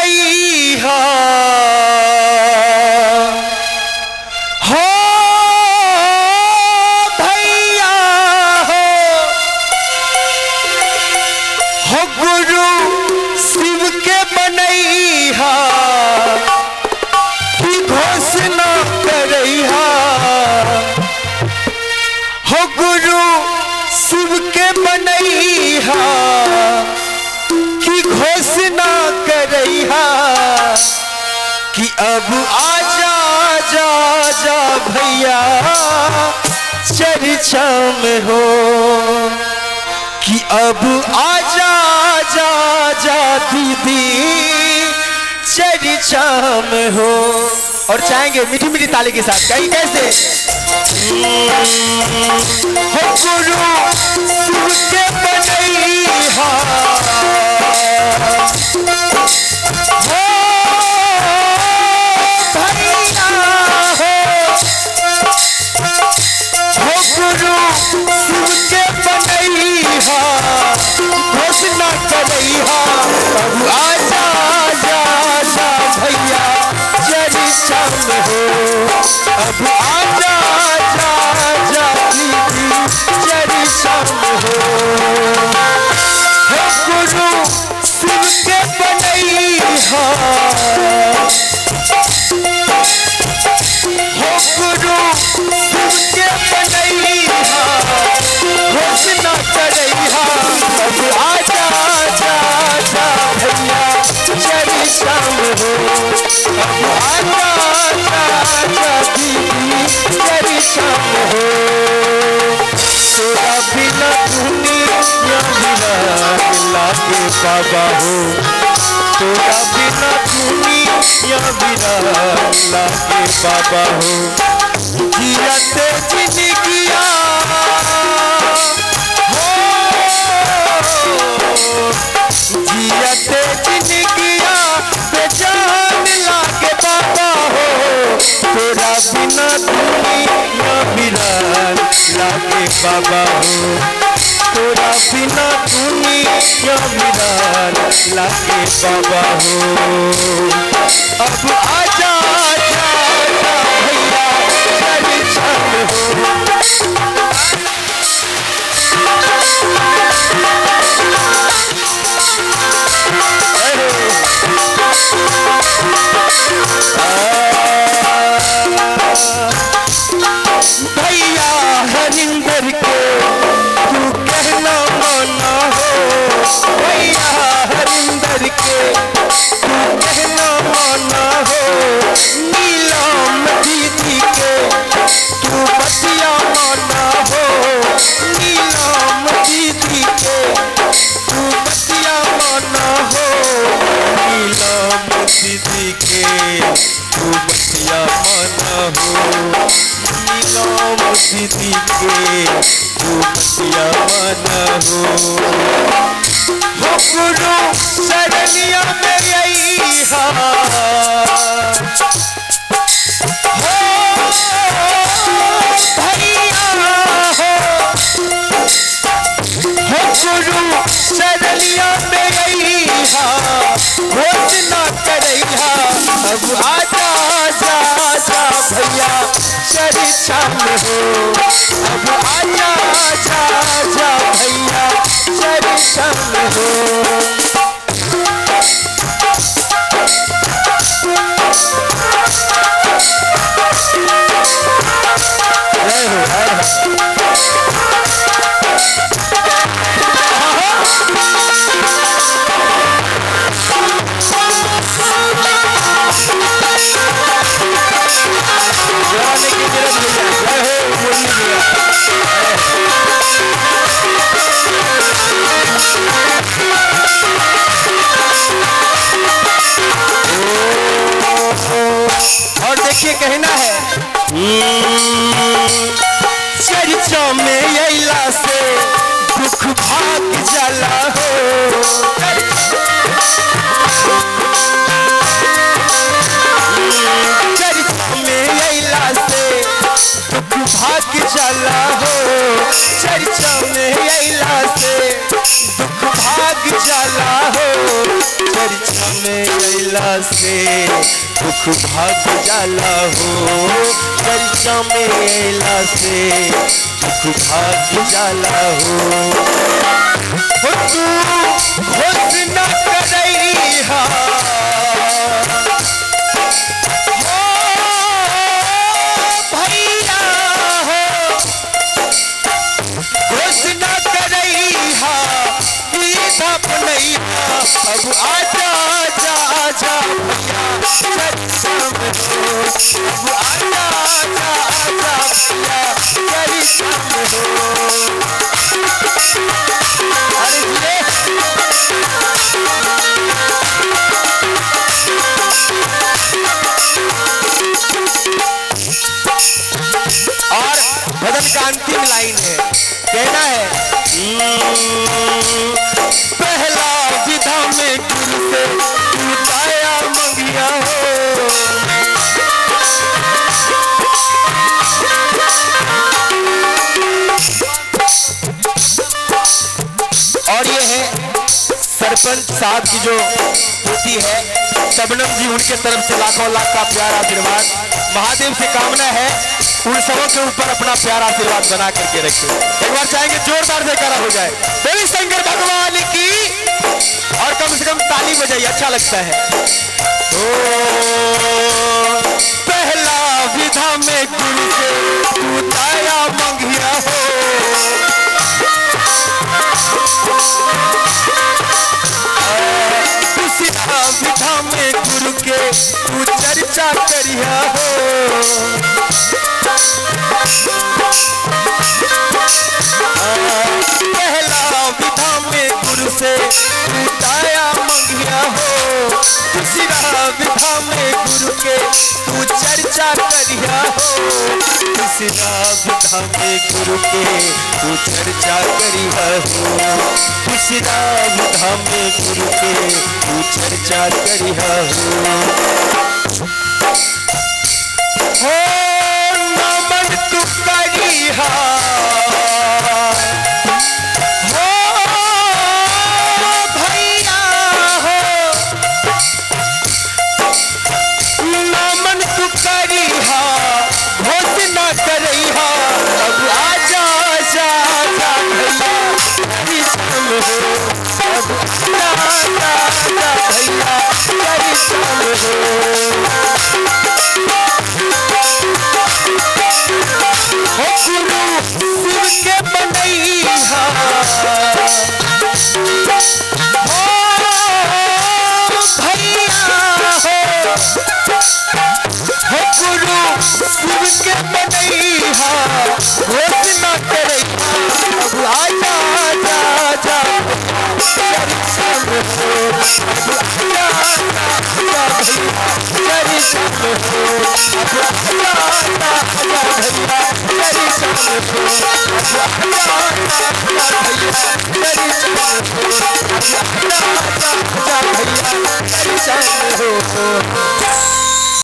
बनैहा हो भैया हो गुरु शिव के बनैहा की घोषणा करैहा हो गुरु शिव के बनैहा की घोषणा करैहा कि अब आजा जा जा भैया चर्चा में हो कि अब आजा जा जा दीदी चर्चा में हो। और चाहेंगे मीठी मीठी ताली के साथ कहीं कैसे हो गुरु शिव के बनैहा घोषणा करैहा अब आजा जा जा भैया चर्चा में हो अब आजा जा जा दीदी चर्चा में हो गुरु शिव के बनैहा हो गुरु शिव के बनैहा घोषणा करैहा अब आजा जा जा भैया चर्चा में हो अब आजा जा जा दीदी चर्चा में हो। तोरा बिना दुनिया बिना लागे बाबा हो तोरा बिना दुनिया बिना लागे बाबा हो जियते जिंदगिया जियते जिंदगिया बेजान लागे बाबा हो तोरा बिना दुनिया बिना लागे बाबा हो तोरा बिना दुनिया बिना लागे बाबा हो अब आजा जा जा भैया चर्चा में हो। भैया हरिंदर के तू कहना माना हो भैया हरिंदर के तू कहना माना हो नीलम दीदी के तू बतिया माना हो नीलम दीदी के तू बतिया माना हो नीलम दीदी के तू बतिया माना हो नीलम दीदी के तू बतिया माना हो गुरु शरणिया में अइहा हो भैया हो गुरु शरणिया में अइहा घोषणा करैहा अब आजा जा जा भैया चर्चा में हो अब आजा जा जा भैया चर्चा में हो। और देखिए कहना है चर्चा में अइला से दुख भाग जाला हो चर्चा में अइला से दुख भाग जाला हो चर्चा में अइला से दुख भाग जाला हो चर्चा में अइला से दुख भाग जाला हो, चर्चा में अइला से दुख भाग जाला हो। तू घोषणा करैहा अब आजा आजा आजा भैया चर्चा में हो, अब आजा आजा आजा भैया चर्चा में हो। अरे ये और भजन का अंतिम लाइन है, कहना है पहला विधा में गुरु से टूटाया मंगिया हो, और ये है सरपंच साहब की जो पोती है शबनम जी, उनके तरफ से लाखों लाख का प्यार आशीर्वाद। महादेव से कामना है उन सबों के ऊपर अपना प्यार आशीर्वाद बना करके रखे। एक बार चाहेंगे जोरदार से करा हो जाए देवी शंकर भगवान की, और कम से कम ताली बजाइए, अच्छा लगता है। ओ पहला विधा में गुरु से टूटाया मंगिया हो, दूसरा विधा में गुरु के तू चर्चा करिया हो, पहला विधा में गुरु से टूटाया मंगिया हो, दूसरा विधा में गुरु के तू चर्चा करिया हो, दूसरा विधा में गुरु के तू चर्चा करिया हो, दूसरा विधा में गुरु के तू चर्चा करिया हो नमन तू करिहा भैया